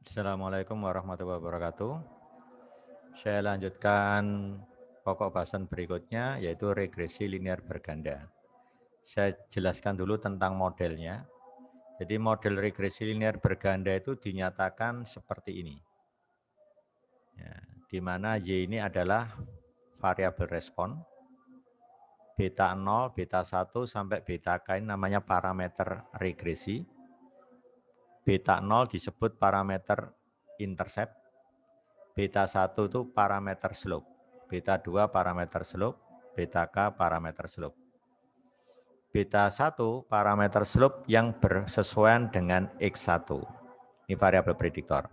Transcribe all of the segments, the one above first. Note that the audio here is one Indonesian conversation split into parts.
Assalamualaikum warahmatullahi wabarakatuh. Saya lanjutkan pokok bahasan berikutnya, yaitu regresi linear berganda. Saya jelaskan dulu tentang modelnya. Jadi model regresi linear berganda itu dinyatakan seperti ini. Ya, di mana Y ini adalah variabel respon, beta 0, beta 1, sampai beta K ini namanya parameter regresi. Beta 0 disebut parameter intercept, beta 1 itu parameter slope, beta 2 parameter slope, beta K parameter slope. Beta 1 parameter slope yang bersesuaian dengan X1. Ini variabel prediktor.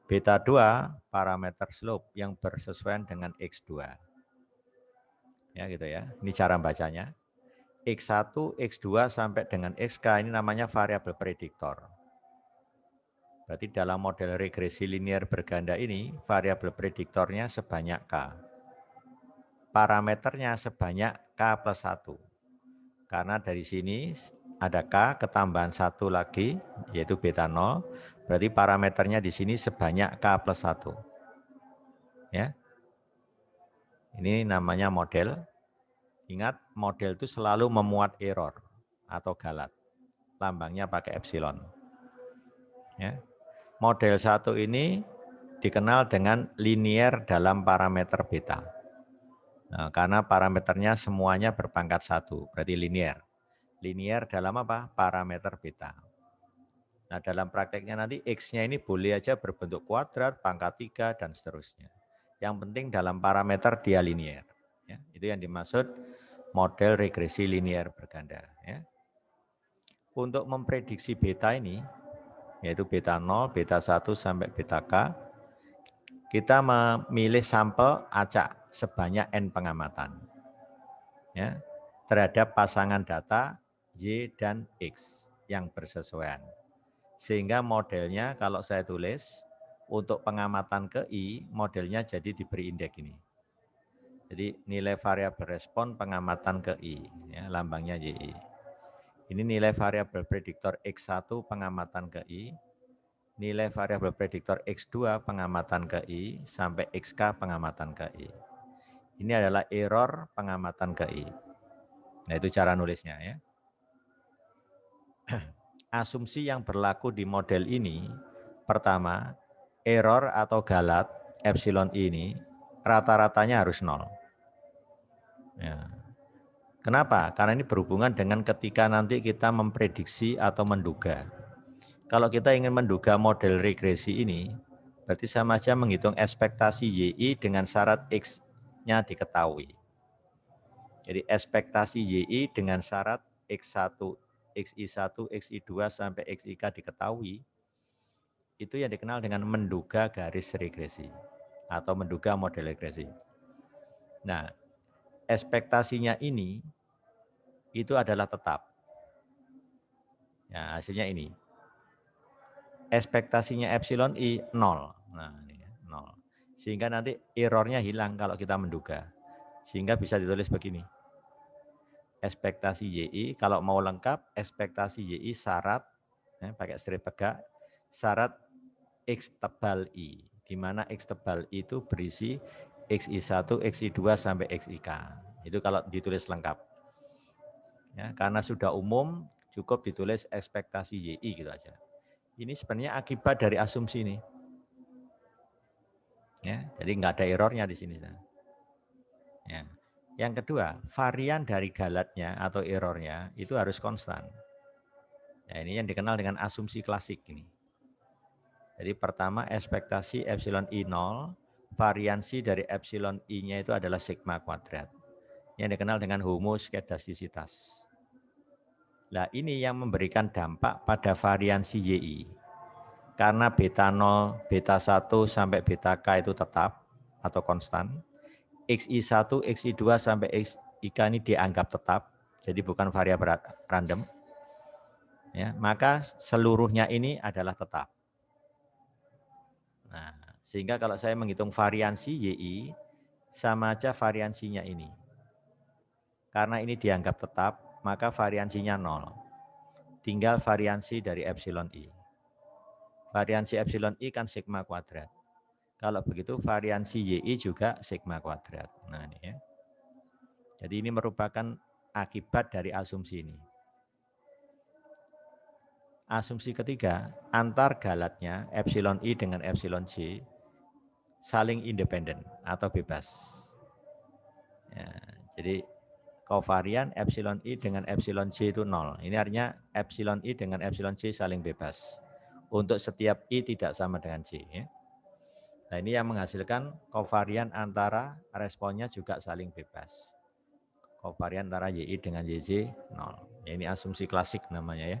Beta 2 parameter slope yang bersesuaian dengan X2. Ya gitu ya. Ini cara bacanya. X1, X2 sampai dengan XK ini namanya variabel prediktor. Berarti dalam model regresi linear berganda ini variabel prediktornya sebanyak K. Parameternya sebanyak K plus 1. Karena dari sini ada K ketambahan 1 lagi, yaitu beta 0. Berarti parameternya di sini sebanyak K plus 1. Ya. Ini namanya model. Ingat, model itu selalu memuat error atau galat. Lambangnya pakai epsilon. Ya. Model 1 ini dikenal dengan linear dalam parameter beta. Nah, karena parameternya semuanya berpangkat 1, berarti linear. Linear dalam apa? Parameter beta. Nah, dalam prakteknya nanti X-nya ini boleh aja berbentuk kuadrat, pangkat 3, dan seterusnya. Yang penting dalam parameter dia linear. Ya, itu yang dimaksud model regresi linear berganda. Ya. Untuk memprediksi beta ini, yaitu beta 0, beta 1, sampai beta K, kita memilih sampel acak sebanyak N pengamatan. Ya, terhadap pasangan data Y dan X yang bersesuaian. Sehingga modelnya kalau saya tulis, untuk pengamatan ke I, modelnya jadi diberi indeks ini. Jadi nilai variabel respon pengamatan ke I, ya, lambangnya YI. Ini nilai variabel prediktor X1 pengamatan ke I, nilai variabel prediktor X2 pengamatan ke I, sampai XK pengamatan ke I. Ini adalah error pengamatan ke I. Nah itu cara nulisnya ya. Asumsi yang berlaku di model ini, pertama, error atau galat epsilon ini rata-ratanya harus 0. Ya. Kenapa? Karena ini berhubungan dengan ketika nanti kita memprediksi atau menduga. Kalau kita ingin menduga model regresi ini, berarti sama saja menghitung ekspektasi YI dengan syarat X-nya diketahui. Jadi ekspektasi YI dengan syarat X1, XI1, XI2 sampai XIK diketahui, itu yang dikenal dengan menduga garis regresi atau menduga model regresi. Nah, ekspektasinya ini itu adalah tetap. Ya, hasilnya ini. Ekspektasinya epsilon I 0. Nah, ini 0. Sehingga nanti errornya hilang kalau kita menduga. Sehingga bisa ditulis begini. Ekspektasi YI, kalau mau lengkap, ekspektasi YI syarat, ya, pakai strip tegak, syarat X tebal I, di mana X tebal I itu berisi XI1, XI2, sampai XIK. Itu kalau ditulis lengkap. Ya, karena sudah umum, cukup ditulis ekspektasi YI gitu aja. Ini sebenarnya akibat dari asumsi ini. Ya, jadi nggak ada errornya di sini. Ya. Yang kedua, varian dari galatnya atau errornya itu harus konstan. Ya, ini yang dikenal dengan asumsi klasik ini. Jadi pertama ekspektasi epsilon I0, variansi dari epsilon I-nya itu adalah sigma kuadrat. Yang dikenal dengan homoskedastisitas. Nah ini yang memberikan dampak pada variansi YI. Karena beta 0, beta 1 sampai beta K itu tetap atau konstan. XI1, XI2 sampai XIK ini dianggap tetap, jadi bukan variabel random. Ya, maka seluruhnya ini adalah tetap. Nah, sehingga kalau saya menghitung variansi YI, sama aja variansinya ini. Karena ini dianggap tetap, maka variansinya 0. Tinggal variansi dari epsilon I. Variansi epsilon I kan sigma kuadrat. Kalau begitu variansi YI juga sigma kuadrat. Nah ini ya. Jadi ini merupakan akibat dari asumsi ini. Asumsi ketiga, antar galatnya epsilon I dengan epsilon J saling independen atau bebas. Ya, jadi kovarian epsilon I dengan epsilon J itu 0. Ini artinya epsilon I dengan epsilon J saling bebas. Untuk setiap I tidak sama dengan J. Ya. Nah ini yang menghasilkan kovarian antara responnya juga saling bebas. Kovarian antara YI dengan YJ 0. Ya, ini asumsi klasik namanya ya.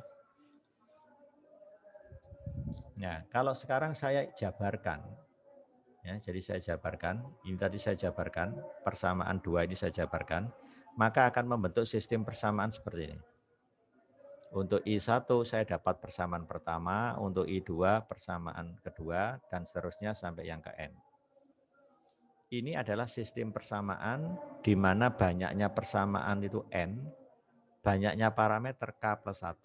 Nah kalau sekarang saya jabarkan, ya, jadi saya jabarkan, ini tadi saya jabarkan, persamaan dua ini saya jabarkan, maka akan membentuk sistem persamaan seperti ini. Untuk I1 saya dapat persamaan pertama, untuk I2 persamaan kedua, dan seterusnya sampai yang ke N. Ini adalah sistem persamaan di mana banyaknya persamaan itu N, banyaknya parameter K plus 1.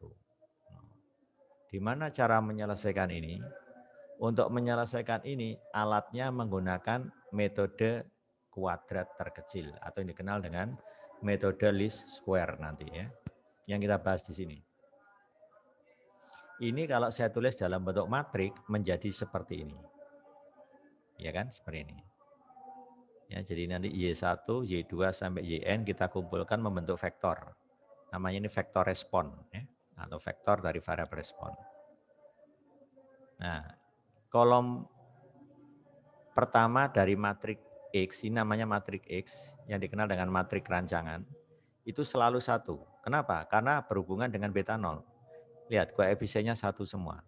Di mana cara menyelesaikan ini? Untuk menyelesaikan ini, alatnya menggunakan metode kuadrat terkecil atau yang dikenal dengan metode least square nanti ya, yang kita bahas di sini. Ini kalau saya tulis dalam bentuk matrik menjadi seperti ini. Ya kan, seperti ini. Ya, jadi nanti Y1, Y2 sampai Yn kita kumpulkan membentuk vektor. Namanya ini vektor respon ya, atau vektor dari variabel respon. Nah, kolom pertama dari matrik X, ini namanya matrik X yang dikenal dengan matrik rancangan, itu selalu 1. Kenapa? Karena berhubungan dengan beta 0. Lihat, koefisiennya 1 semua.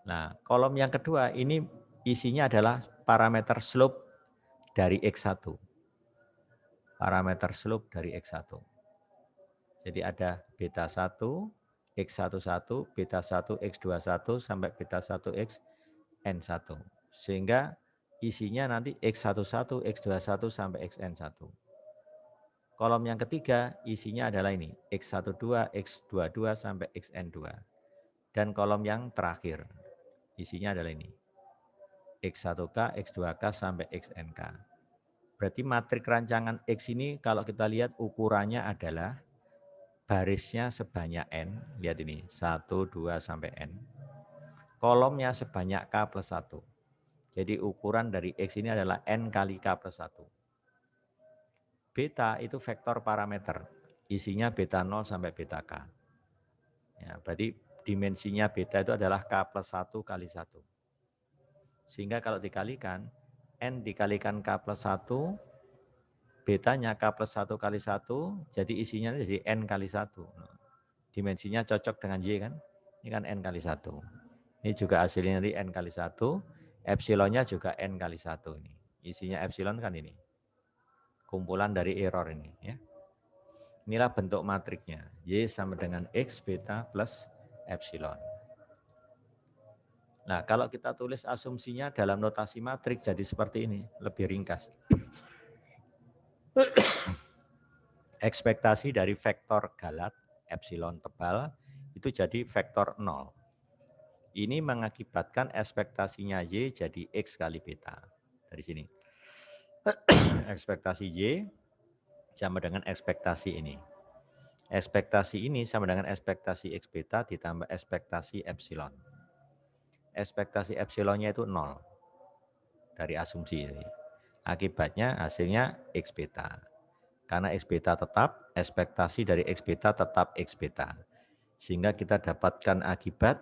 Nah, kolom yang kedua ini isinya adalah parameter slope dari X1. Parameter slope dari X1. Jadi ada beta 1, X11, beta 1, X21, sampai beta 1, Xn1. Sehingga isinya nanti X11, X21, sampai Xn1. Kolom yang ketiga isinya adalah ini, X12, X22, sampai Xn2. Dan kolom yang terakhir isinya adalah ini, X1K, X2K, sampai Xnk. Berarti matrik rancangan X ini kalau kita lihat ukurannya adalah barisnya sebanyak N, lihat ini, 1, 2, sampai N. Kolomnya sebanyak K plus 1. Jadi ukuran dari X ini adalah N kali K plus 1. Beta itu vektor parameter, isinya beta 0 sampai beta K. Ya, berarti dimensinya beta itu adalah K plus 1 kali 1. Sehingga kalau dikalikan, N dikalikan K plus 1, betanya K plus 1 kali 1, jadi isinya jadi N kali 1. Dimensinya cocok dengan Y kan? Ini kan N kali 1. Ini juga hasilnya nanti N kali 1, epsilonnya juga N kali 1 ini. Isinya epsilon kan ini. Kumpulan dari error ini ya. Inilah bentuk matriknya. Y sama dengan X beta plus epsilon. Nah, kalau kita tulis asumsinya dalam notasi matrik jadi seperti ini, lebih ringkas. Ekspektasi dari vektor galat epsilon tebal itu jadi vektor 0. Ini mengakibatkan ekspektasinya Y jadi X kali beta. Dari sini. Ekspektasi Y sama dengan ekspektasi ini. Ekspektasi ini sama dengan ekspektasi X beta ditambah ekspektasi epsilon. Ekspektasi epsilonnya itu 0 dari asumsi ini. Akibatnya hasilnya X beta. Karena X beta tetap, ekspektasi dari X beta tetap X beta. Sehingga kita dapatkan akibat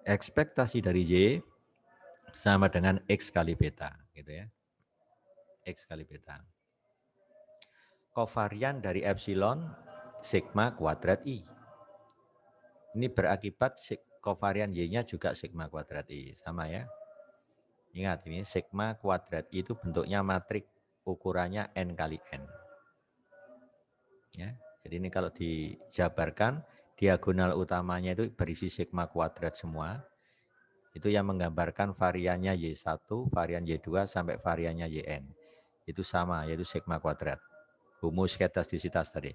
ekspektasi dari Y sama dengan X kali beta. Gitu ya. X kali beta. Kovarian dari epsilon sigma kuadrat I. Ini berakibat kovarian Y-nya juga sigma kuadrat I. Sama ya. Ingat ini sigma kuadrat I itu bentuknya matrik, ukurannya N kali N. Ya, jadi ini kalau dijabarkan, diagonal utamanya itu berisi sigma kuadrat semua. Itu yang menggambarkan variannya Y1, varian Y2, sampai variannya Yn. Itu sama, yaitu sigma kuadrat. Homosketastisitas tadi.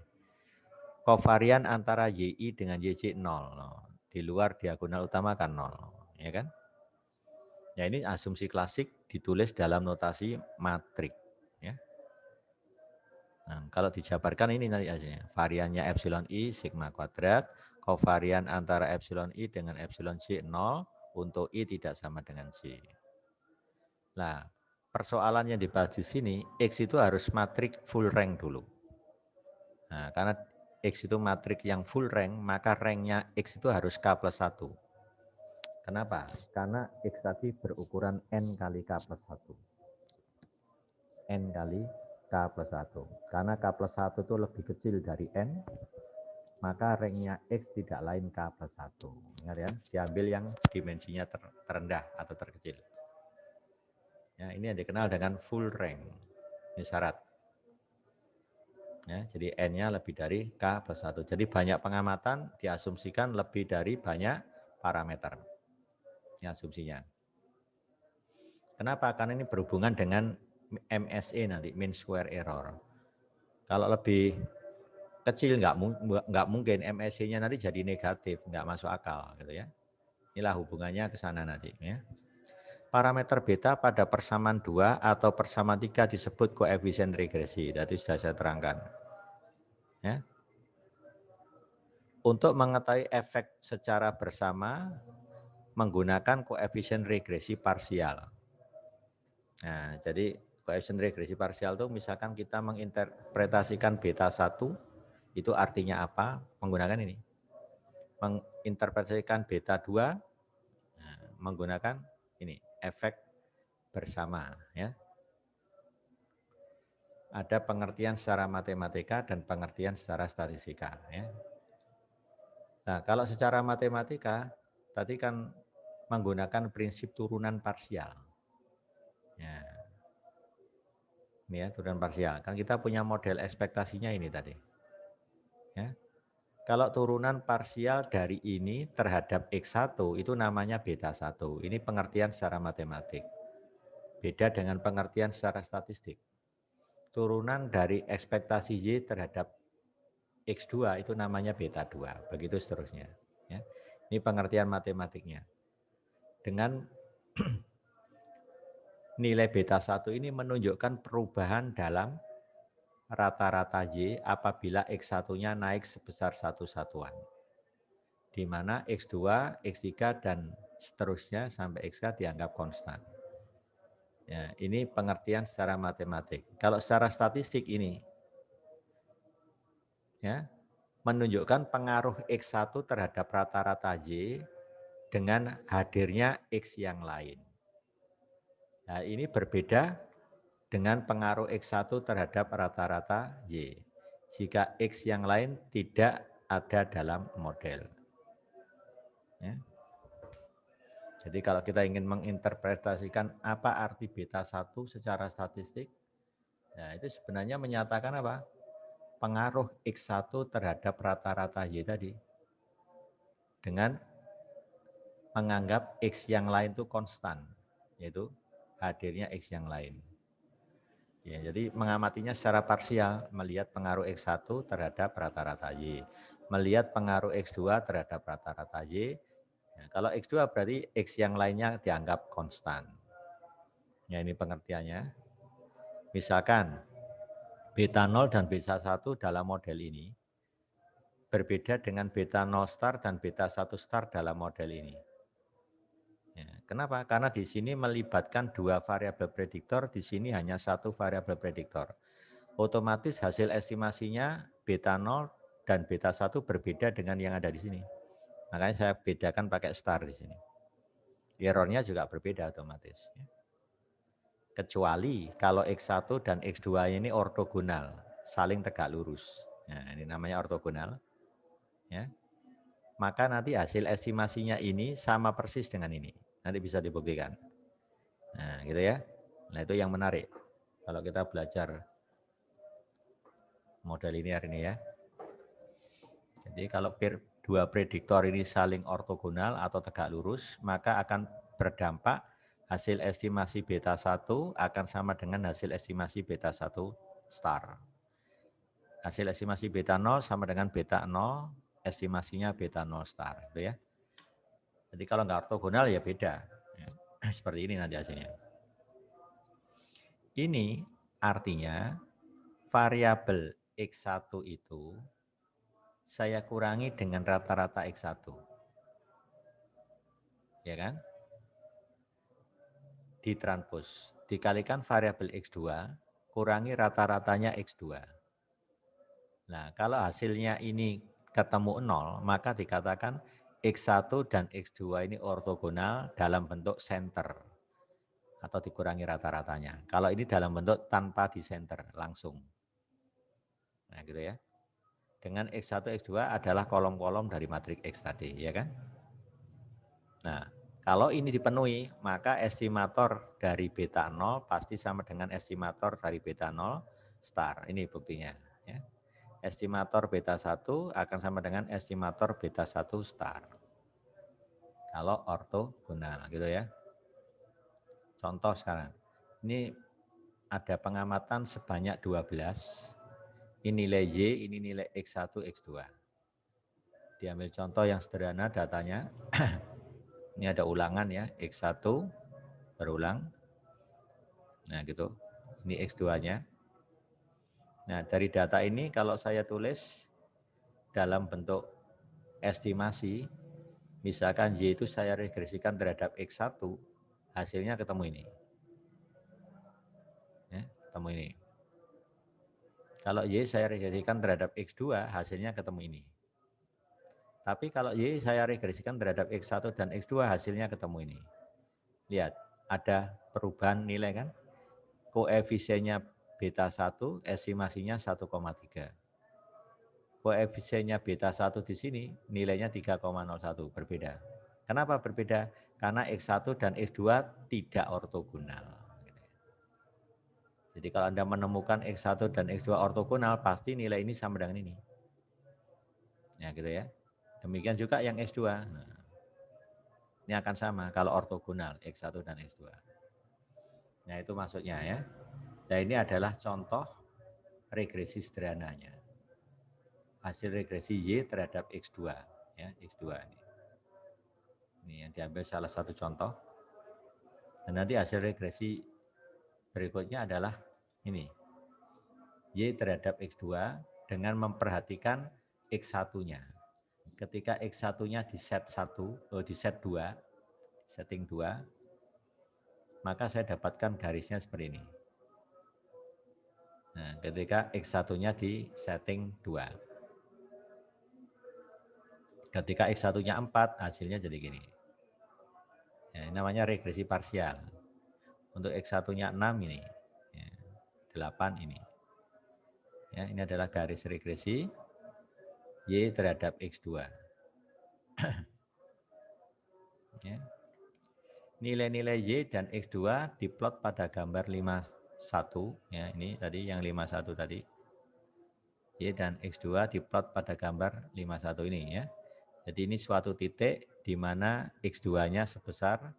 Kovarian antara YI dengan YJ 0. Di luar diagonal utama kan 0. ya kan? Ya ini asumsi klasik ditulis dalam notasi matrik. Ya. Nah, kalau dijabarkan ini nanti hasilnya. Variannya epsilon I sigma kuadrat, kovarian antara epsilon I dengan epsilon C 0 untuk I tidak sama dengan C. Nah, persoalan yang dibahas di sini, X itu harus matrik full rank dulu. Nah, karena X itu matrik yang full rank, maka ranknya X itu harus K plus 1. Kenapa? Karena X tadi berukuran N kali K plus 1. N kali K plus 1. Karena K plus 1 itu lebih kecil dari N, maka ranknya X tidak lain K plus 1. Ingat ya, diambil yang dimensinya terendah atau terkecil. Ya, ini yang dikenal dengan full rank. Ini syarat. Ya, jadi N-nya lebih dari K plus 1. Jadi banyak pengamatan diasumsikan lebih dari banyak parameter. Ini asumsinya. Kenapa? Karena ini berhubungan dengan MSE nanti, mean square error. Kalau lebih kecil nggak mungkin MSE-nya nanti jadi negatif, nggak masuk akal gitu ya. Inilah hubungannya ke sana nanti ya. Parameter beta pada persamaan 2 atau persamaan 3 disebut koefisien regresi. Tadi sudah saya terangkan. Ya. Untuk mengetahui efek secara bersama menggunakan koefisien regresi parsial. Nah, jadi koefisien regresi parsial itu misalkan kita menginterpretasikan beta 1 itu artinya apa? Menggunakan ini. Menginterpretasikan beta 2 nah, menggunakan ini, efek bersama ya. Ada pengertian secara matematika dan pengertian secara statistika ya. Nah, kalau secara matematika tadi kan menggunakan prinsip turunan parsial. Ya. Ini ya, turunan parsial. Kan kita punya model ekspektasinya ini tadi. Ya. Kalau turunan parsial dari ini terhadap X1 itu namanya beta 1. Ini pengertian secara matematik. Beda dengan pengertian secara statistik. Turunan dari ekspektasi Y terhadap X2 itu namanya beta 2. Begitu seterusnya. Ya. Ini pengertian matematiknya. Dengan nilai beta 1 ini menunjukkan perubahan dalam rata-rata Y apabila X1-nya naik sebesar 1 satuan. Di mana X2, X3, dan seterusnya sampai XK dianggap konstan. Ya, ini pengertian secara matematik. Kalau secara statistik ini, ya, menunjukkan pengaruh X1 terhadap rata-rata Y dengan hadirnya X yang lain. Nah, ini berbeda dengan pengaruh X1 terhadap rata-rata Y. Jika X yang lain tidak ada dalam model. Ya. Jadi kalau kita ingin menginterpretasikan apa arti beta 1 secara statistik, ya itu sebenarnya menyatakan apa? Pengaruh X1 terhadap rata-rata Y tadi. Dengan menganggap X yang lain itu konstan, yaitu hadirnya X yang lain. Ya, jadi mengamatinya secara parsial, melihat pengaruh X1 terhadap rata-rata Y. Melihat pengaruh X2 terhadap rata-rata Y. Ya, kalau X2 berarti X yang lainnya dianggap konstan. Ya, ini pengertiannya. Misalkan beta 0 dan beta 1 dalam model ini berbeda dengan beta 0 star dan beta 1 star dalam model ini. Ya, kenapa? Karena di sini melibatkan dua variabel prediktor, di sini hanya satu variabel prediktor. Otomatis hasil estimasinya beta 0 dan beta 1 berbeda dengan yang ada di sini. Makanya saya bedakan pakai star di sini. Errornya juga berbeda otomatis. Kecuali kalau X1 dan X2 ini ortogonal, saling tegak lurus. Nah, ini namanya ortogonal. Ya. Maka nanti hasil estimasinya ini sama persis dengan ini. Nanti bisa dibuktikan. Nah, gitu ya. Nah, itu yang menarik. Kalau kita belajar model ini hari ini ya. Jadi kalau dua prediktor ini saling ortogonal atau tegak lurus, maka akan berdampak hasil estimasi beta 1 akan sama dengan hasil estimasi beta 1 star. Hasil estimasi beta 0 sama dengan beta 0, estimasinya beta 0 star. Gitu ya. Jadi kalau nggak ortogonal ya beda. Ya. Seperti ini nanti hasilnya. Ini artinya variabel X1 itu saya kurangi dengan rata-rata X1. Ya kan? Ditranspos. Dikalikan variabel X2, kurangi rata-ratanya X2. Nah, kalau hasilnya ini ketemu 0, maka dikatakan X1 dan X2 ini ortogonal dalam bentuk center atau dikurangi rata-ratanya. Kalau ini dalam bentuk tanpa di center, langsung. Nah, gitu ya. Dengan X1, X2 adalah kolom-kolom dari matriks X tadi, ya kan? Nah, kalau ini dipenuhi, maka estimator dari beta 0 pasti sama dengan estimator dari beta 0 star. Ini buktinya. Ya. Estimator beta 1 akan sama dengan estimator beta 1 star. Kalau ortogonal, gitu ya. Contoh sekarang. Ini ada pengamatan sebanyak 12. Ini nilai Y, ini nilai X1, X2. Diambil contoh yang sederhana datanya. Ini ada ulangan ya, X1 berulang. Nah gitu, ini X2-nya. Nah dari data ini kalau saya tulis dalam bentuk estimasi, misalkan Y itu saya regresikan terhadap X1, hasilnya ketemu ini. Ya, ketemu ini. Kalau Y saya regresikan terhadap X2, hasilnya ketemu ini. Tapi kalau Y saya regresikan terhadap X1 dan X2, hasilnya ketemu ini. Lihat, ada perubahan nilai kan? Koefisiennya beta 1, estimasinya 1,3. Koefisiennya beta 1 di sini nilainya 3,01, berbeda. Kenapa berbeda? Karena X1 dan X2 tidak ortogonal. Jadi kalau Anda menemukan X1 dan X2 ortogonal, pasti nilai ini sama dengan ini. Ya gitu ya. Demikian juga yang X2. Nah, ini akan sama kalau ortogonal X1 dan X2. Nah itu maksudnya ya. Nah ini adalah contoh regresi sederhananya. Hasil regresi Y terhadap X2. Ya, X2 ini. Ini yang diambil salah satu contoh. Dan nanti hasil regresi berikutnya adalah ini. Y terhadap X2 dengan memperhatikan X1-nya. Ketika X1-nya di set 1, di set 2, setting 2, maka saya dapatkan garisnya seperti ini. Nah, ketika X1-nya di setting 2. Ketika X1-nya 4, hasilnya jadi gini. Ya, ini namanya regresi parsial. Untuk X1-nya 6 ini. Ya, 8 ini. Ya, ini adalah garis regresi Y terhadap X2. Ya. Nilai-nilai Y dan X2 diplot pada gambar 51. Ya, ini tadi yang 51 tadi. Y dan X2 diplot pada gambar 51 ini ya. Jadi ini suatu titik di mana X2-nya sebesar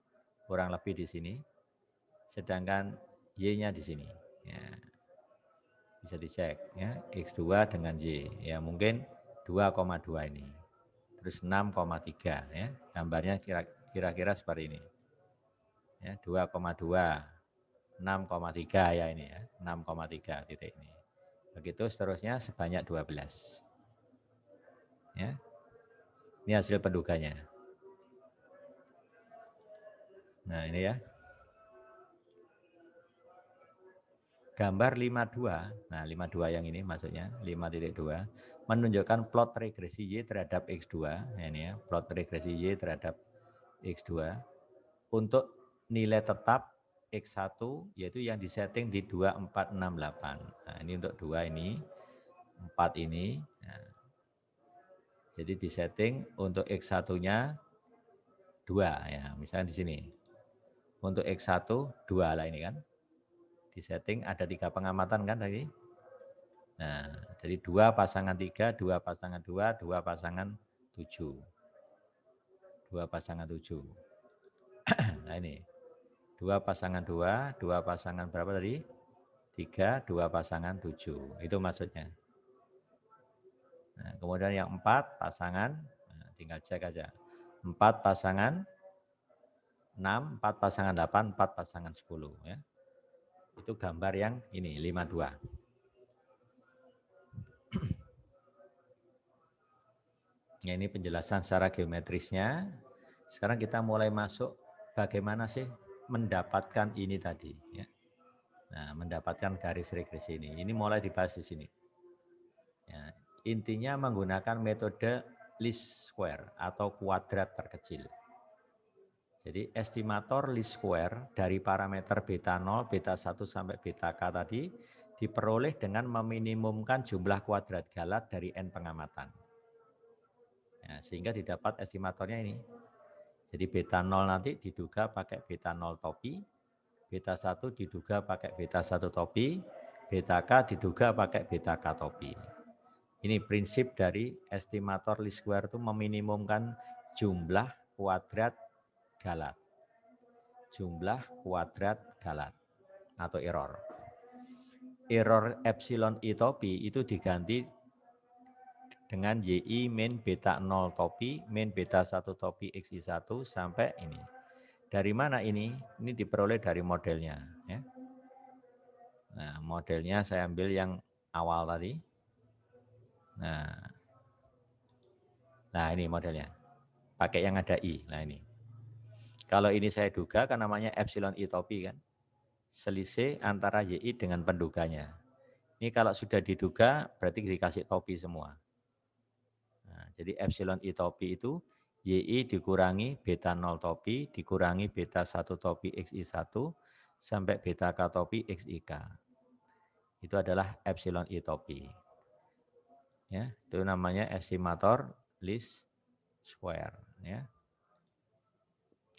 kurang lebih di sini. Sedangkan Y-nya di sini. Ya. Bisa dicek ya, X2 dengan Y. Ya, mungkin 2,2 ini. Terus 6,3 ya. Gambarnya kira-kira seperti ini. Ya, 2,2, 6,3 ya ini ya. 6,3 titik ini. Begitu seterusnya sebanyak 12. Ya. Ini hasil penduganya. Nah, ini ya. Gambar 52, nah 52 yang ini maksudnya 5.2 menunjukkan plot regresi Y terhadap X2, nah ini ya, plot regresi Y terhadap X2 untuk nilai tetap X1 yaitu yang disetting di 2468. Nah, ini untuk 2 ini, 4 ini. Nah, jadi disetting untuk X1-nya 2 ya, misalnya di sini. Untuk X1 2 lah ini kan. Disetting ada 3 pengamatan kan tadi. Nah, jadi 2 pasangan 3, 2 pasangan 2, 2 pasangan 7. 2 pasangan 7. Nah ini. 2 pasangan 2, 2 pasangan berapa tadi? 3, 2 pasangan 7. Itu maksudnya. Nah, kemudian yang 4 pasangan, nah, tinggal cek aja. 4 pasangan 6, 4 pasangan 8, 4 pasangan 10. Ya. Itu gambar yang ini, 52. Ya, ini penjelasan secara geometrisnya. Sekarang kita mulai masuk bagaimana sih mendapatkan ini tadi. Ya. Nah, mendapatkan garis regresi ini. Ini mulai dibahas di sini. Ya, intinya menggunakan metode least square atau kuadrat terkecil. Jadi estimator least square dari parameter beta 0, beta 1 sampai beta k tadi diperoleh dengan meminimumkan jumlah kuadrat galat dari n pengamatan. Ya, sehingga didapat estimatornya ini. Jadi beta 0 nanti diduga pakai beta 0 topi, beta 1 diduga pakai beta 1 topi, beta k diduga pakai beta k topi. Ini prinsip dari estimator least square itu meminimumkan jumlah kuadrat galat. Jumlah kuadrat galat atau error. Error epsilon i topi itu diganti dengan yi min beta 0 topi, min beta 1 topi xi1 sampai ini. Dari mana ini? Ini diperoleh dari modelnya. Ya. Nah, modelnya saya ambil yang awal tadi. Nah ini modelnya. Pakai yang ada i. Nah ini. Kalau ini saya duga kan namanya epsilon i topi kan. Selisih antara yi dengan penduganya. Ini kalau sudah diduga berarti dikasih topi semua. Nah, jadi epsilon i topi itu yi dikurangi beta 0 topi dikurangi beta 1 topi xi1 sampai beta k topi xik. Itu adalah epsilon i topi. Ya, itu namanya estimator least square. Ya.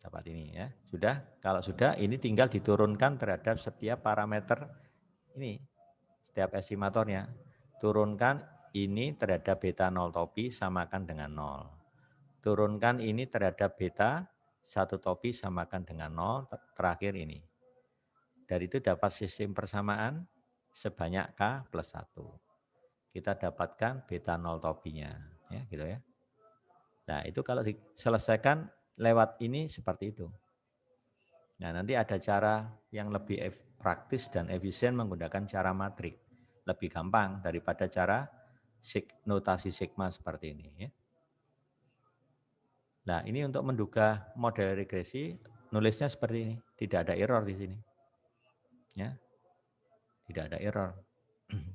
Dapat ini ya. Sudah, kalau sudah ini tinggal diturunkan terhadap setiap parameter ini. Setiap estimatornya. Turunkan ini terhadap beta 0 topi samakan dengan 0. Turunkan ini terhadap beta 1 topi samakan dengan 0. Terakhir ini. Dari itu dapat sistem persamaan sebanyak K plus 1. Kita dapatkan beta 0 topinya. Ya, gitu ya. Nah itu kalau diselesaikan lewat ini seperti itu. Nah, nanti ada cara yang lebih praktis dan efisien menggunakan cara matrik. Lebih gampang daripada cara notasi sigma seperti ini. Ya. Nah, ini untuk menduga model regresi, nulisnya seperti ini. Tidak ada error di sini. Ya. Tidak ada error.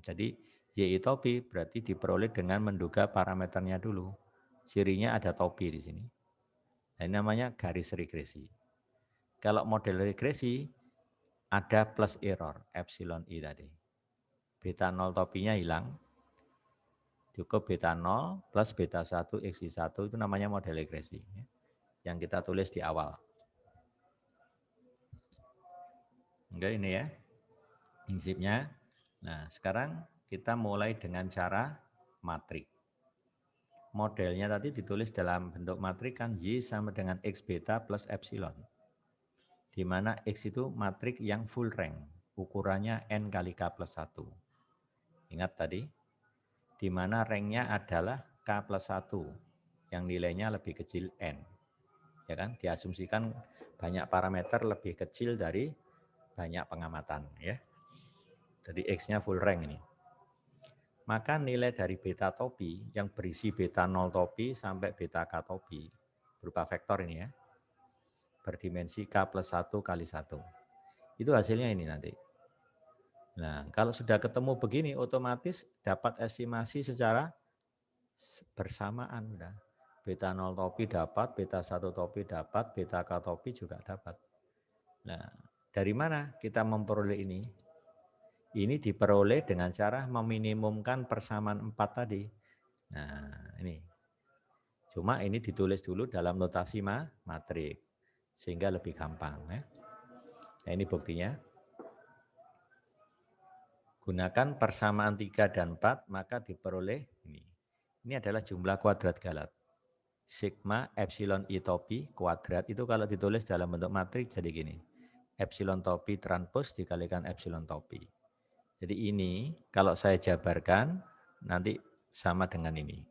Jadi, yi topi berarti diperoleh dengan menduga parameternya dulu. Cirinya ada topi di sini. Nah, ini namanya garis regresi. Kalau model regresi, ada plus error, epsilon i tadi. Beta 0 topinya hilang, cukup beta 0 plus beta 1 xi1 itu namanya model regresi. Yang kita tulis di awal. Oke, ini ya, prinsipnya. Nah, sekarang kita mulai dengan cara matrik. Modelnya tadi ditulis dalam bentuk matrik kan Y sama dengan X beta plus epsilon. Di mana X itu matrik yang full rank, ukurannya N kali K plus 1. Ingat tadi, di mana ranknya adalah K plus 1, yang nilainya lebih kecil N. Ya kan, diasumsikan banyak parameter lebih kecil dari banyak pengamatan. Ya. Jadi X-nya full rank ini. Maka nilai dari beta topi yang berisi beta 0 topi sampai beta K topi, berupa vektor ini ya, berdimensi K plus 1 kali 1. Itu hasilnya ini nanti. Nah, kalau sudah ketemu begini, otomatis dapat estimasi secara bersamaan. Udah. Beta 0 topi dapat, beta 1 topi dapat, beta K topi juga dapat. Nah, dari mana kita memperoleh ini? Ini diperoleh dengan cara meminimumkan persamaan 4 tadi. Nah, ini. Cuma ini ditulis dulu dalam notasi matrik. Sehingga lebih gampang. Ya. Nah, ini buktinya. Gunakan persamaan 3 dan 4, maka diperoleh ini. Ini adalah jumlah kuadrat galat. Sigma epsilon i topi kuadrat itu kalau ditulis dalam bentuk matrik jadi gini. Epsilon topi transpos dikalikan epsilon topi. Jadi ini kalau saya jabarkan nanti sama dengan ini.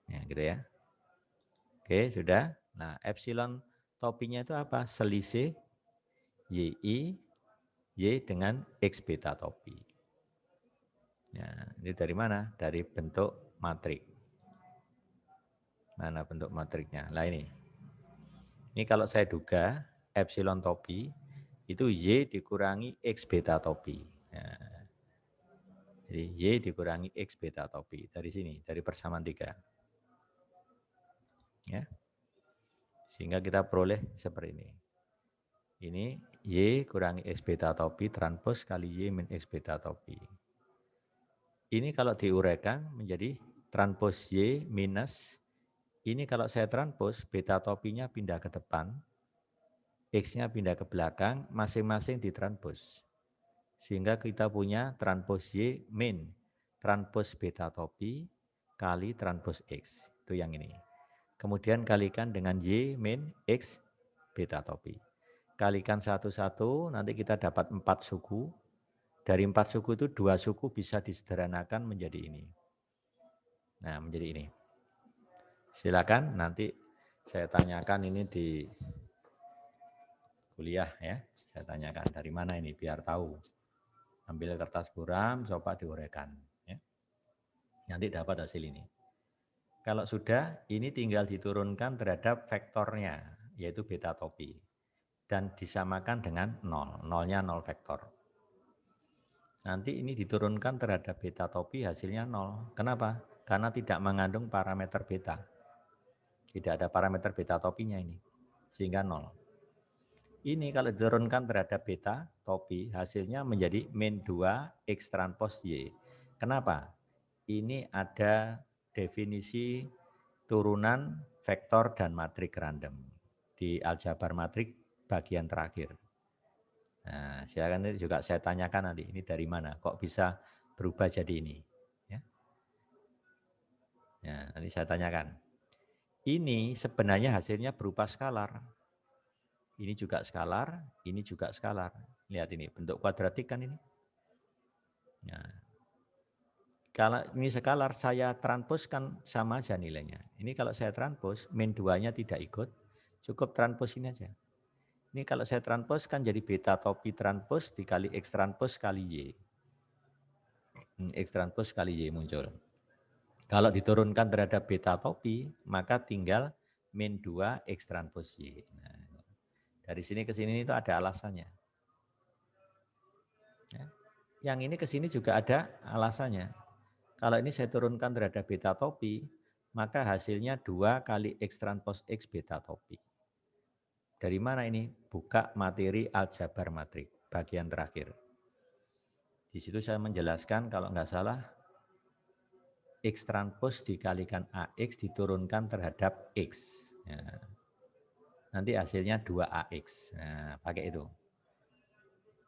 Ya, gitu ya. Oke, sudah. Nah, epsilon topinya itu apa? Selisih YI Y dengan X beta topi. Ya, ini dari mana? Dari bentuk matrik. Mana bentuk matriknya? Nah ini. Ini kalau saya duga epsilon topi itu Y dikurangi X beta topi. Nah, jadi Y dikurangi X beta topi. Dari sini, dari persamaan 3. Ya. Sehingga kita peroleh seperti ini. Ini Y kurangi X beta topi transpos kali Y min X beta topi. Ini kalau diuraikan menjadi transpos Y minus, ini kalau saya transpos, beta topinya pindah ke depan, X-nya pindah ke belakang, masing-masing ditranspos. Sehingga kita punya transpos Y min transpos beta topi kali transpos X. Itu yang ini. Kemudian kalikan dengan Y min X beta topi. Kalikan satu-satu, nanti kita dapat 4 suku. Dari 4 suku itu 2 suku bisa disederhanakan menjadi ini. Nah, menjadi ini. Silakan nanti saya tanyakan ini di kuliah ya. Saya tanyakan dari mana ini biar tahu. Ambil kertas buram, coba diuraikan. Ya. Nanti dapat hasil ini. Kalau sudah, ini tinggal diturunkan terhadap vektornya, yaitu beta topi. Dan disamakan dengan 0. Nolnya 0 vektor. Nanti ini diturunkan terhadap beta topi hasilnya 0. Kenapa? Karena tidak mengandung parameter beta. Tidak ada parameter beta topinya ini. Sehingga 0. Ini kalau diturunkan terhadap beta topi hasilnya menjadi min 2 X transpos Y. Kenapa? Ini ada definisi turunan vektor dan matrik random. Di aljabar matrik bagian terakhir. Nah, silakan nanti juga saya tanyakan nanti ini dari mana, kok bisa berubah jadi ini. Ya. Ya, nanti saya tanyakan. Ini sebenarnya hasilnya berupa skalar. Ini juga skalar, ini juga skalar. Lihat ini bentuk kuadratik kan ini. Nah, kalau ini skalar saya transpos kan sama aja nilainya. Ini kalau saya transpos min 2-nya tidak ikut, cukup transpos ini aja. Ini kalau saya transpos kan jadi beta topi transpos dikali X transpos kali Y. X transpos kali Y muncul. Kalau diturunkan terhadap beta topi, maka tinggal min 2 X transpos Y. Nah, dari sini ke sini itu ada alasannya. Ya. Yang ini ke sini juga ada alasannya. Kalau ini saya turunkan terhadap beta topi, maka hasilnya 2 kali X transpos X beta topi. Dari mana ini? Buka materi aljabar matrik, bagian terakhir. Di situ saya menjelaskan kalau nggak salah, X transpos dikalikan AX diturunkan terhadap X. Ya. Nanti hasilnya 2AX. Nah, pakai itu.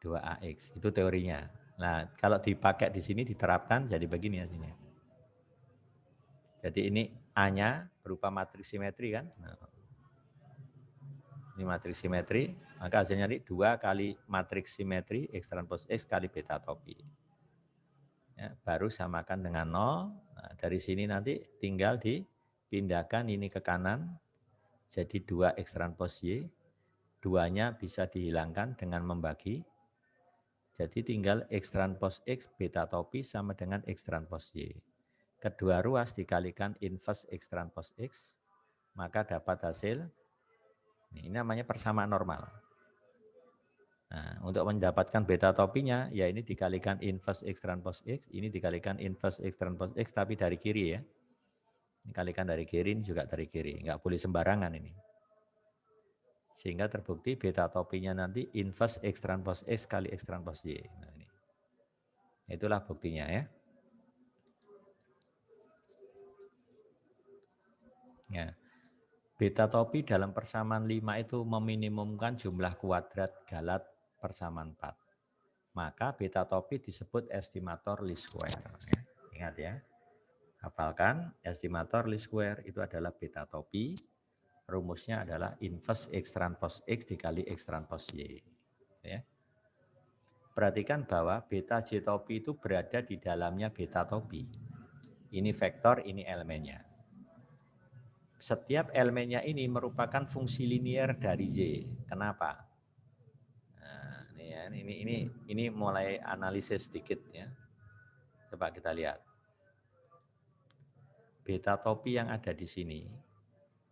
2AX, itu teorinya. Nah, kalau dipakai di sini diterapkan jadi begini hasilnya. Jadi ini A-nya berupa matriks simetri kan. Nah, ini matriks simetri, maka hasilnya ini 2 kali matriks simetri X transpos X kali beta topi. Ya, baru samakan dengan 0. Nah, dari sini nanti tinggal dipindahkan ini ke kanan, jadi 2 X transpos Y. 2-nya bisa dihilangkan dengan membagi. Jadi tinggal X transpos X beta topi sama dengan X transpos Y. Kedua ruas dikalikan inverse X transpos X, maka dapat hasil, ini namanya persamaan normal. Nah, untuk mendapatkan beta topinya, ya ini dikalikan inverse X transpos X, ini dikalikan inverse X transpos X, tapi dari kiri ya. Dikalikan dari kiri, ini juga dari kiri. Nggak boleh sembarangan ini. Sehingga terbukti beta topinya nanti inverse X transpos X kali X transpos Y. Nah, ini. Itulah buktinya ya. Ya. Beta topi dalam persamaan 5 itu meminimumkan jumlah kuadrat galat persamaan 4. Maka beta topi disebut estimator least square. Ya. Ingat ya. Hafalkan, estimator least square itu adalah beta topi. Rumusnya adalah inverse X transpos X dikali X transpos Y. Ya. Perhatikan bahwa beta J topi itu berada di dalamnya beta topi. Ini vektor, ini elemennya. setiap elemennya ini merupakan fungsi linier dari Y. Kenapa? Nah, ini ya, ini mulai analisis sedikit ya. Coba kita lihat. Beta topi yang ada di sini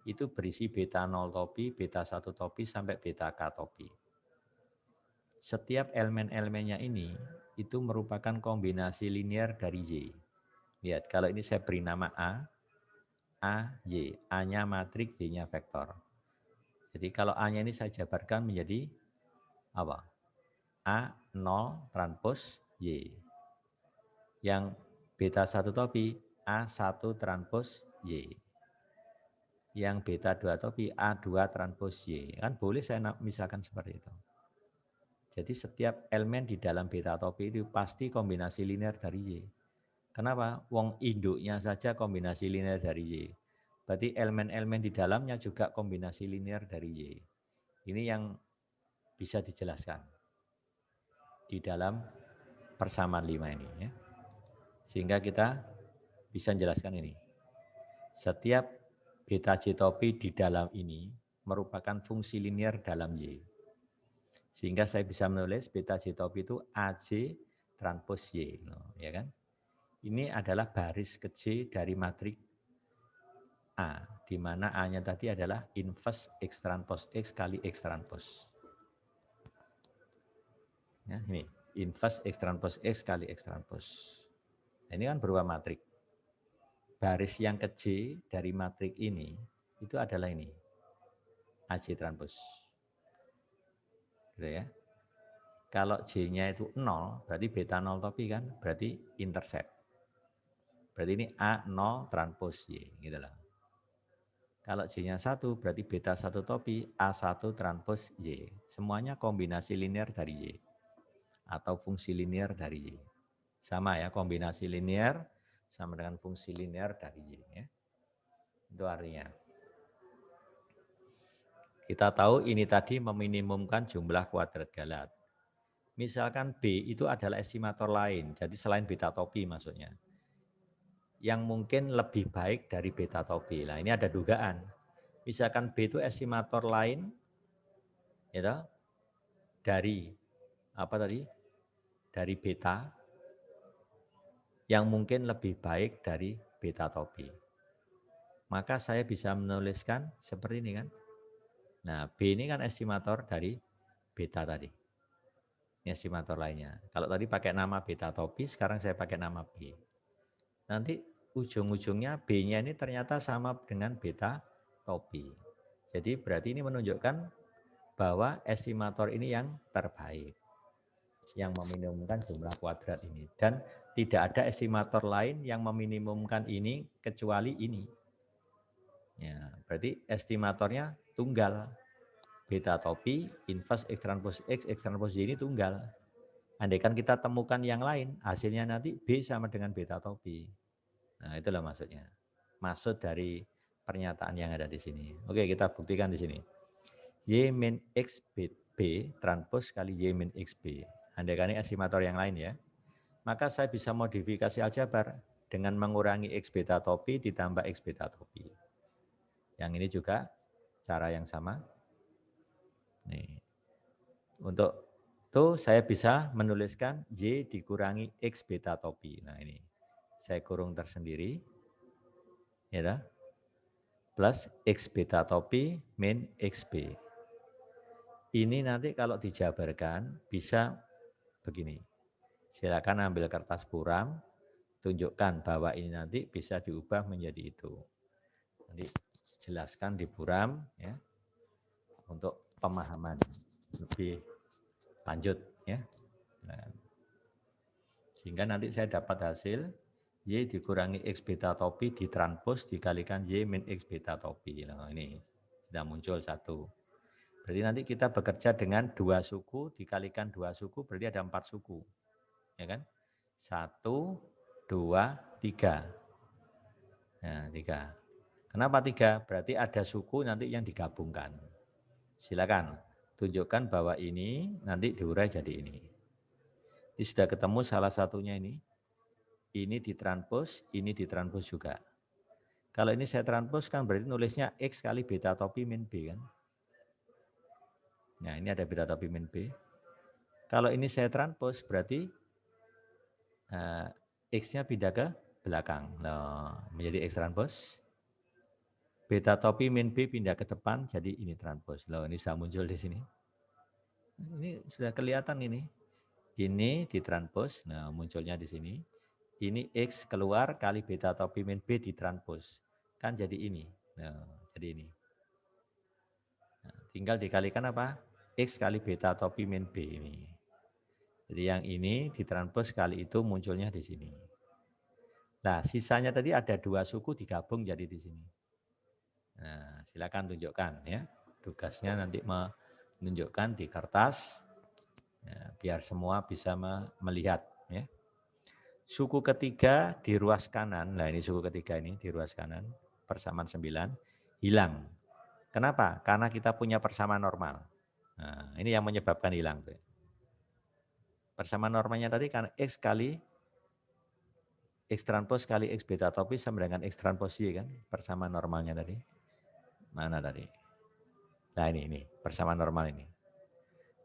itu berisi beta 0 topi, beta 1 topi sampai beta K topi. Setiap elemen-elemennya ini itu merupakan kombinasi linier dari Y. Lihat, kalau ini saya beri nama A, Y. A-nya matriks, Y-nya vektor. Jadi kalau A-nya ini saya jabarkan menjadi apa? A0 transpos Y. Yang beta 1 topi A1 transpos Y. Yang beta 2 topi A2 transpos Y. Kan boleh saya misalkan seperti itu. Jadi setiap elemen di dalam beta topi itu pasti kombinasi linear dari Y. Kenapa? Wong induknya saja kombinasi linear dari Y. Berarti elemen-elemen di dalamnya juga kombinasi linear dari Y. Ini yang bisa dijelaskan di dalam persamaan 5 ini. Ya. Sehingga kita bisa menjelaskan ini. Setiap beta J topi di dalam ini merupakan fungsi linear dalam Y. Sehingga saya bisa menulis beta J topi itu AC transpos Y. Ya kan? Ini adalah baris kecil dari matriks A, di mana A-nya tadi adalah inverse X transpos X kali X transpos. Ya, ini inverse X transpos X kali X transpos. Ini kan berupa matriks. Baris yang kecil dari matriks ini itu adalah ini AC transpos. Gitu ya. Kalau J-nya itu 0, berarti beta 0 topi kan, berarti intercept. Berarti ini A0 transpos Y, gitu loh. Kalau J-nya 1, berarti beta 1 topi A1 transpos Y. Semuanya kombinasi linear dari Y. Atau fungsi linear dari Y. Sama ya, kombinasi linear sama dengan fungsi linear dari Y. Ya. Itu artinya. Kita tahu ini tadi meminimumkan jumlah kuadrat Galat. Misalkan B itu adalah estimator lain, jadi selain beta topi maksudnya. Yang mungkin lebih baik dari beta topi. Nah ini ada dugaan. Misalkan B itu estimator lain, gitu, dari apa tadi? Dari beta yang mungkin lebih baik dari beta topi. Maka saya bisa menuliskan seperti ini kan. Nah, B ini kan estimator dari beta tadi. Ini estimator lainnya. Kalau tadi pakai nama beta topi, sekarang saya pakai nama B. Nanti ujung-ujungnya B-nya ini ternyata sama dengan beta topi. Jadi berarti ini menunjukkan bahwa estimator ini yang terbaik. Yang meminimumkan jumlah kuadrat ini. Dan tidak ada estimator lain yang meminimumkan ini kecuali ini. Ya, berarti estimatornya tunggal. Beta topi, inverse X transpos X, X transpos Y ini tunggal. Andaikan kita temukan yang lain, hasilnya nanti B sama dengan beta topi. Nah, itulah maksudnya. Maksud dari pernyataan yang ada di sini. Oke, kita buktikan di sini. Y min X B transpos kali Y min XB. Andaikan ini estimator yang lain ya. Maka saya bisa modifikasi aljabar dengan mengurangi X beta topi ditambah X beta topi. Yang ini juga cara yang sama. Nih. Untuk itu saya bisa menuliskan Y dikurangi X beta topi. Nah ini saya kurung tersendiri. Ya, plus X beta topi min XB. Ini nanti kalau dijabarkan bisa begini. Silakan ambil kertas buram, tunjukkan bahwa ini nanti bisa diubah menjadi itu. Nanti jelaskan di buram ya untuk pemahaman lebih lanjut ya. Nah, sehingga nanti saya dapat hasil Y dikurangi X beta topi ditranspos dikalikan Y min X beta topi. Nah, ini sudah muncul satu. Berarti nanti kita bekerja dengan 2 suku dikalikan 2 suku berarti ada 4 suku. Ya kan? 1, 2, 3. Nah, 3. Kenapa 3? Berarti ada suku nanti yang digabungkan. Silakan tunjukkan bahwa ini nanti diurai jadi ini. Ini sudah ketemu salah satunya ini. Ini ditranspos juga. Kalau ini saya transpose kan berarti nulisnya X kali beta topi min B kan. Nah, ini ada beta topi min B. Kalau ini saya transpose berarti X-nya pindah ke belakang. Nah, menjadi X transpose. Beta topi min B pindah ke depan, jadi ini transpose. Loh, ini sudah muncul di sini. Ini sudah kelihatan ini. Ini ditranspose, nah munculnya di sini. Ini X keluar kali beta topi min B ditranspose. Kan jadi ini. Nah, jadi ini. Nah, tinggal dikalikan apa? X kali beta topi min B ini. Jadi yang ini ditranspose kali itu munculnya di sini. Nah, sisanya tadi ada dua suku digabung jadi di sini. Nah, silakan tunjukkan ya. Tugasnya nanti menunjukkan di kertas ya, biar semua bisa melihat ya. Suku ketiga di ruas kanan, nah ini suku ketiga ini di ruas kanan, persamaan 9, hilang. Kenapa? Karena kita punya persamaan normal. Nah, ini yang menyebabkan hilang. Persamaan normalnya tadi kan X kali X transpose kali X beta topi sama dengan X transpose Y kan, persamaan normalnya tadi. Mana tadi? Nah ini persamaan normal ini.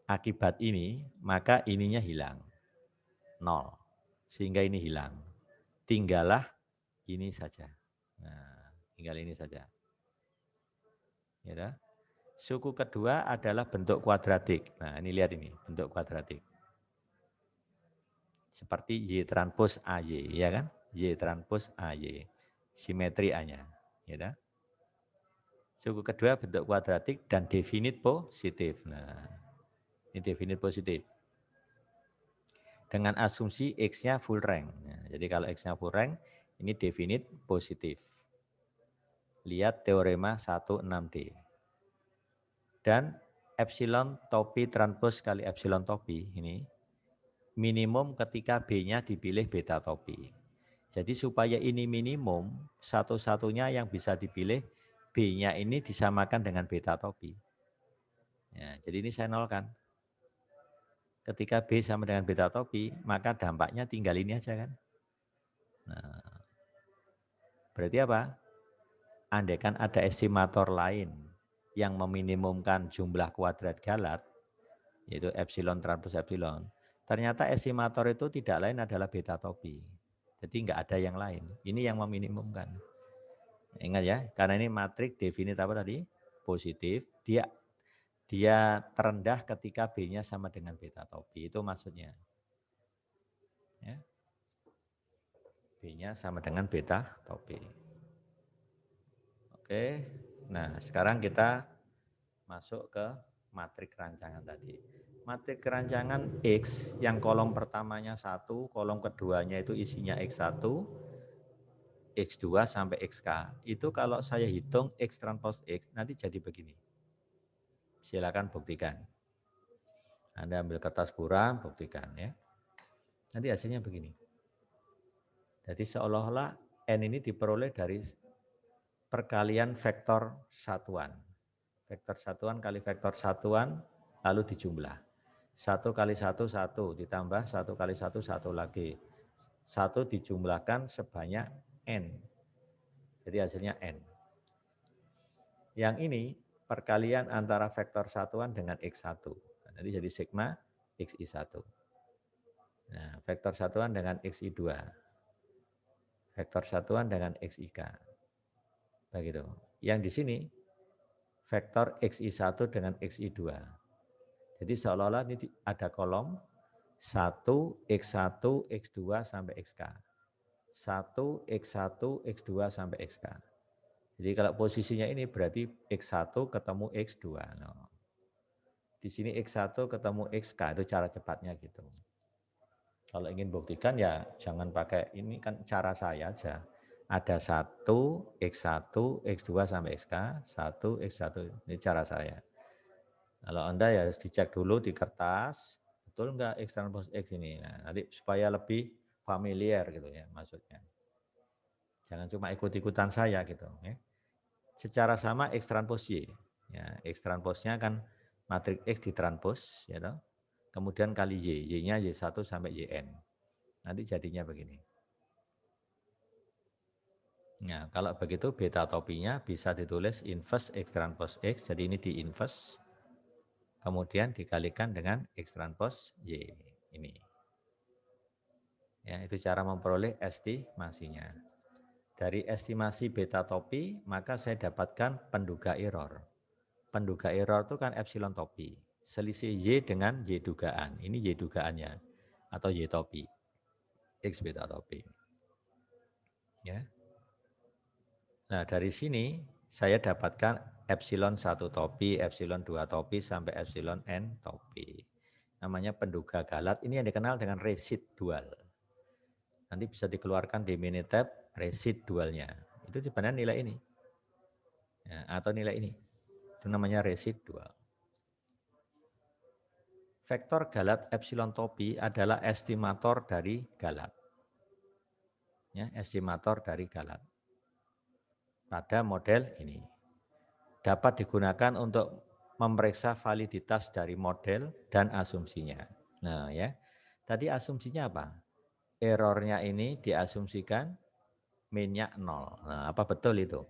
Akibat ini, maka ininya hilang. 0. Sehingga ini hilang. Tinggallah ini saja. Nah, tinggal ini saja. Ya, suku kedua adalah bentuk kuadratik. Nah, ini lihat ini, bentuk kuadratik. Seperti Y transpose AY, ya kan? Y transpose AY. Simetri A-nya. Ya, suku kedua bentuk kuadratik dan definite positif. Nah, ini definite positif. Dengan asumsi X-nya full rank. Nah, jadi kalau X-nya full rank, ini definite positif. Lihat teorema 16D. Dan epsilon topi transpose kali epsilon topi ini minimum ketika B-nya dipilih beta topi. Jadi supaya ini minimum, satu-satunya yang bisa dipilih B-nya ini disamakan dengan beta topi. Ya, jadi ini saya nolkan. Ketika B sama dengan beta topi, maka dampaknya tinggal ini aja kan. Nah, berarti apa? Andaikan ada estimator lain yang meminimumkan jumlah kuadrat galat, yaitu epsilon transpose epsilon, ternyata estimator itu tidak lain adalah beta topi. Jadi enggak ada yang lain. Ini yang meminimumkan. Ingat ya, karena ini matrik definit apa tadi? Positif. Dia terendah ketika B-nya sama dengan beta topi. Itu maksudnya. Ya. B-nya sama dengan beta topi. Oke. Nah, sekarang kita masuk ke matrik rancangan tadi. Matrik rancangan X yang kolom pertamanya 1, kolom keduanya itu isinya X1, X2 sampai XK. Itu kalau saya hitung X transpose X nanti jadi begini. Silakan buktikan. Anda ambil kertas buram, buktikan ya. Nanti hasilnya begini. Jadi seolah-olah N ini diperoleh dari perkalian vektor satuan. Vektor satuan kali vektor satuan lalu dijumlah. 1 kali 1, 1, ditambah 1 kali 1, 1 lagi. 1 dijumlahkan sebanyak N. Jadi hasilnya N. Yang ini perkalian antara vektor satuan dengan X1. Nanti jadi sigma XI1. Nah, vektor satuan dengan XI2. Vektor satuan dengan XIK. Begitu. Yang di sini vektor XI1 dengan XI2. Jadi seolah-olah ini ada kolom 1, X1, X2 sampai XK. 1, X1, X2 sampai XK. Jadi kalau posisinya ini berarti X1 ketemu X2. No. Di sini X1 ketemu XK, itu cara cepatnya gitu. Kalau ingin buktikan ya jangan pakai ini, kan cara saya aja. Ada 1, X1, X2 sampai XK, 1, X1, ini cara saya. Kalau Anda ya harus dicek dulu di kertas, betul enggak X transpose X ini. Nah, nanti supaya lebih familiar gitu ya maksudnya. Jangan cuma ikut-ikutan saya gitu. Ya. Secara sama X transpose Y. Ya, X transpose-nya kan matrik X ditranspose, ya toh. Kemudian kali Y, Y-nya Y1 sampai YN. Nanti jadinya begini. Nah, kalau begitu beta topinya bisa ditulis inverse X transpose X. Jadi ini di inverse, kemudian dikalikan dengan X transpose Y. Ini. Ya, itu cara memperoleh estimasinya. Dari estimasi beta topi, maka saya dapatkan penduga error. Penduga error itu kan epsilon topi. Selisih Y dengan Y dugaan. Ini Y dugaannya. Atau Y topi. X beta topi. Ya. Nah, dari sini saya dapatkan epsilon 1 topi, epsilon 2 topi, sampai epsilon n topi. Namanya penduga galat. Ini yang dikenal dengan residual. Nanti bisa dikeluarkan di Minitab residualnya. Itu sebenarnya nilai ini. Ya, atau nilai ini. Itu namanya residual. Vektor galat epsilon topi adalah estimator dari galat. Ya, estimator dari galat. Pada model ini. Dapat digunakan untuk memeriksa validitas dari model dan asumsinya. Nah ya, tadi asumsinya apa? Errornya ini diasumsikan min-nya 0. Nah, apa betul itu?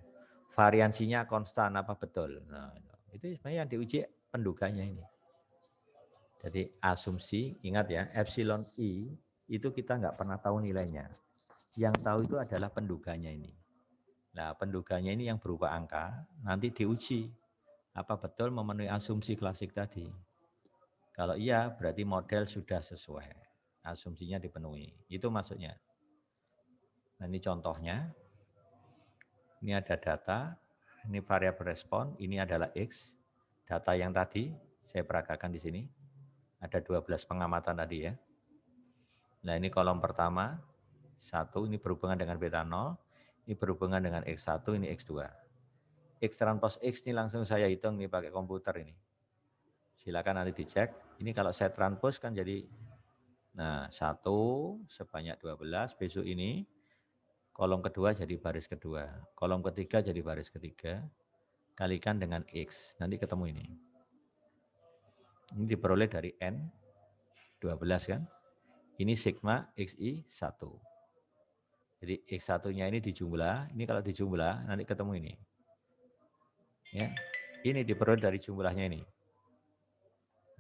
Variansinya konstan, apa betul? Nah, itu sebenarnya yang diuji penduganya ini. Jadi asumsi, ingat ya, epsilon I itu kita nggak pernah tahu nilainya. Yang tahu itu adalah penduganya ini. Nah, penduganya ini yang berupa angka, nanti diuji. Apa betul memenuhi asumsi klasik tadi? Kalau iya, berarti model sudah sesuai. Asumsinya dipenuhi. Itu maksudnya. Nah, ini contohnya. Ini ada data, ini variabel respon, ini adalah X. Data yang tadi saya peragakan di sini. Ada 12 pengamatan tadi ya. Nah, ini kolom pertama, 1 ini berhubungan dengan beta 0, ini berhubungan dengan X1, ini X2. X transpose X ini langsung saya hitung nih pakai komputer ini. Silakan nanti dicek. Ini kalau saya transpose kan jadi, nah 1 sebanyak 12, besok ini kolom kedua jadi baris kedua, kolom ketiga jadi baris ketiga, kalikan dengan X, nanti ketemu ini. Ini diperoleh dari N, 12 kan. Ini sigma XI 1. Jadi X1-nya ini dijumlah, ini kalau dijumlah nanti ketemu ini. Ya, ini diperoleh dari jumlahnya ini.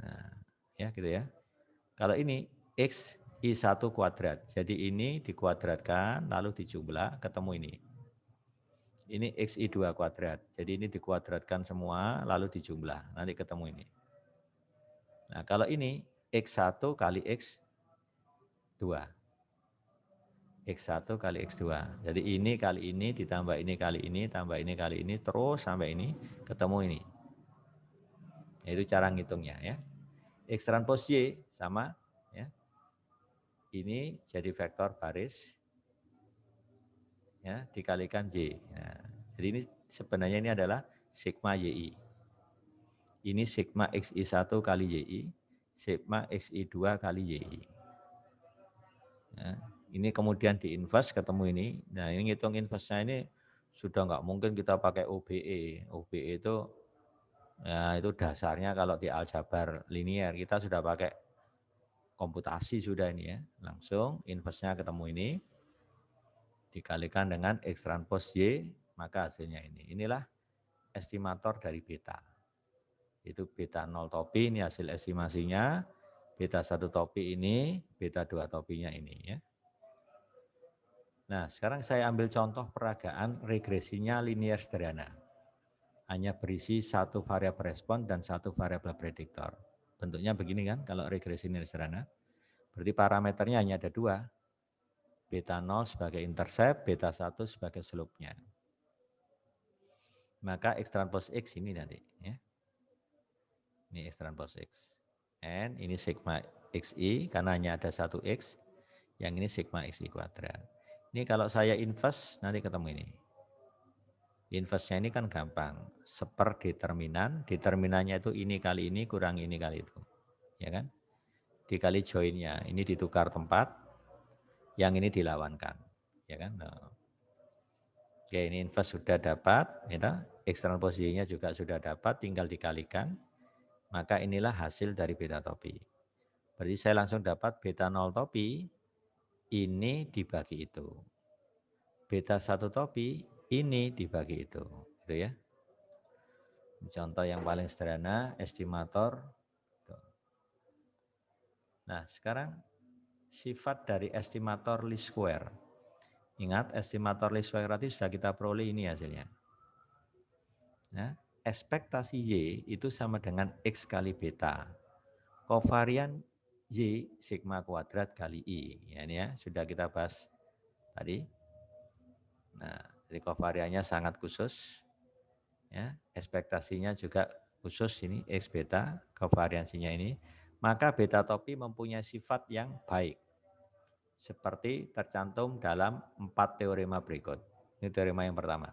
Nah, ya gitu ya. Kalau ini X I1 kuadrat. Jadi ini dikuadratkan lalu dijumlah ketemu ini. Ini XI2 kuadrat. Jadi ini dikuadratkan semua lalu dijumlah. Nanti ketemu ini. Nah kalau ini X1 kali X2. X1 kali X2. Jadi ini kali ini ditambah ini kali ini, tambah ini kali ini, terus sampai ini ketemu ini. Itu cara ngitungnya ya. X transpose Y sama ya. Ini jadi vektor baris ya dikalikan Y. Nah, jadi ini sebenarnya ini adalah sigma YI. Ini sigma XI1 kali YI, sigma XI2 kali YI. Ya, ini kemudian di inverse ketemu ini. Nah ini ngitung inverse-nya ini sudah nggak mungkin kita pakai OBE. OBE itu ya itu dasarnya kalau di aljabar linear kita sudah pakai komputasi sudah ini ya. Langsung inverse-nya ketemu ini. Dikalikan dengan X transpose Y, maka hasilnya ini. Inilah estimator dari beta. Itu beta 0 topi, ini hasil estimasinya. Beta 1 topi ini, beta 2 topinya ini. Ya. Nah, sekarang saya ambil contoh peragaan regresinya linear sederhana. Hanya berisi satu variabel respon dan satu variabel prediktor. Bentuknya begini kan, kalau regresi linear sederhana. Berarti parameternya hanya ada dua. Beta 0 sebagai intercept, beta 1 sebagai slope-nya. Maka X transpose X ini nanti. Ya. Ini X transpose X. N ini sigma XI, karena hanya ada satu X. Yang ini sigma XI kuadrat. Ini kalau saya inverse, nanti ketemu ini. Inverse-nya ini kan gampang. Seper determinan, determinannya itu ini kali ini, kurang ini kali itu. Ya kan? Dikali join-nya, ini ditukar tempat, yang ini dilawankan. Ya kan? Nah. Oke, ini inverse sudah dapat, ya, eksternal posisinya juga sudah dapat, tinggal dikalikan. Maka inilah hasil dari beta topi. Berarti saya langsung dapat beta 0 topi, ini dibagi itu. beta 1 topi ini dibagi itu. Gitu ya. Contoh yang paling sederhana, estimator. Nah, sekarang sifat dari estimator least square. Ingat, estimator least square tadi sudah kita peroleh ini hasilnya. Nah, ekspektasi Y itu sama dengan X kali beta. Kovarian Y sigma kuadrat kali I. Ya, ini ya, sudah kita bahas tadi. Nah, jadi kovariannya sangat khusus. Ya, ekspektasinya juga khusus ini X beta, kovariansinya ini. Maka beta topi mempunyai sifat yang baik. Seperti tercantum dalam 4 teorema berikut. Ini teorema yang pertama.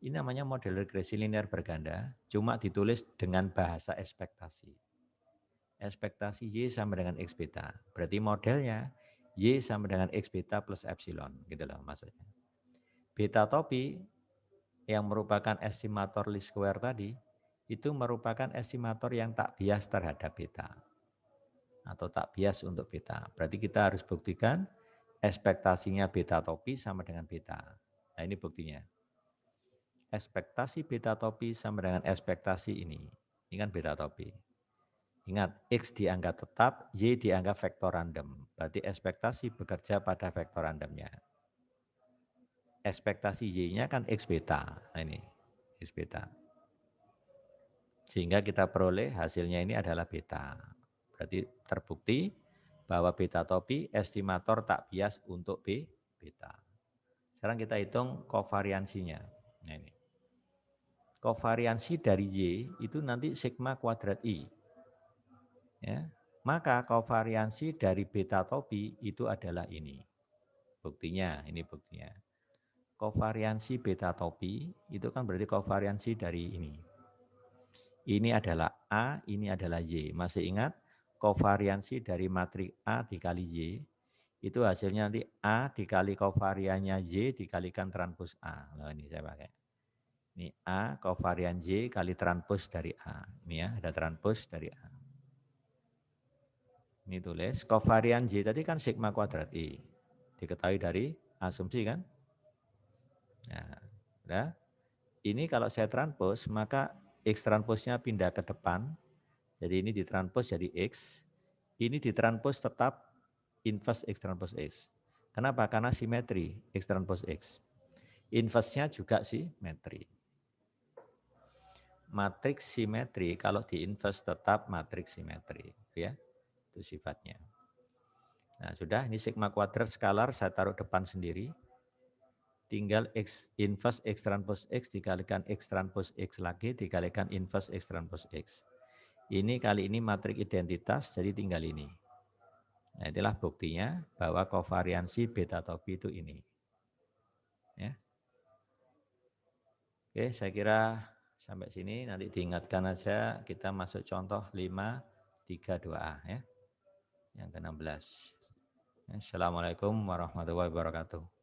Ini namanya model regresi linear berganda, cuma ditulis dengan bahasa ekspektasi. Ekspektasi Y sama dengan X beta. Berarti modelnya Y sama dengan X beta plus epsilon. Gitu loh maksudnya. Beta topi yang merupakan estimator least square tadi, itu merupakan estimator yang tak bias terhadap beta. Atau tak bias untuk beta. Berarti kita harus buktikan ekspektasinya beta topi sama dengan beta. Nah ini buktinya. Ekspektasi beta topi sama dengan ekspektasi ini. Ini kan beta topi. Ingat, X dianggap tetap, Y dianggap vektor random. Berarti ekspektasi bekerja pada vektor randomnya. Ekspektasi Y-nya kan X beta. Nah ini, X beta. Sehingga kita peroleh hasilnya ini adalah beta. Berarti terbukti bahwa beta topi estimator tak bias untuk beta. Sekarang kita hitung kovariansinya. Nah ini. Kovariansi dari Y itu nanti sigma kuadrat I. Ya. Maka kovariansi dari beta topi itu adalah ini. Buktinya, ini buktinya. Kovariansi beta topi itu kan berarti kovariansi dari ini. Ini adalah A, ini adalah Y. Masih ingat? Kovariansi dari matriks A dikali Y, itu hasilnya nanti A dikali kovariannya Y dikalikan transpos A. Nah ini saya pakai. Ini A kovarian Y kali transpos dari A. Ini ya, ada transpos dari A. Ini tulis, kovarian Y tadi kan sigma kuadrat I. Diketahui dari asumsi kan? Nah, udah. Ini kalau saya transpos, maka X transposnya pindah ke depan. Jadi ini ditranspos jadi X. Ini ditranspos tetap inverse X transpos X. Kenapa? Karena simetri X transpos X. Inverse-nya juga simetri. Matriks simetri kalau diinverse tetap matriks simetri, ya. Itu sifatnya. Nah, sudah ini sigma kuadrat skalar saya taruh depan sendiri. Tinggal X inverse X transpos X dikalikan X transpos X lagi dikalikan inverse X transpos X. Ini kali ini matriks identitas jadi tinggal ini. Nah, itulah buktinya bahwa kovariansi beta topi itu ini. Ya. Oke, saya kira sampai sini nanti diingatkan aja kita masuk contoh 532A ya. Yang ke-16. Assalamualaikum warahmatullahi wabarakatuh.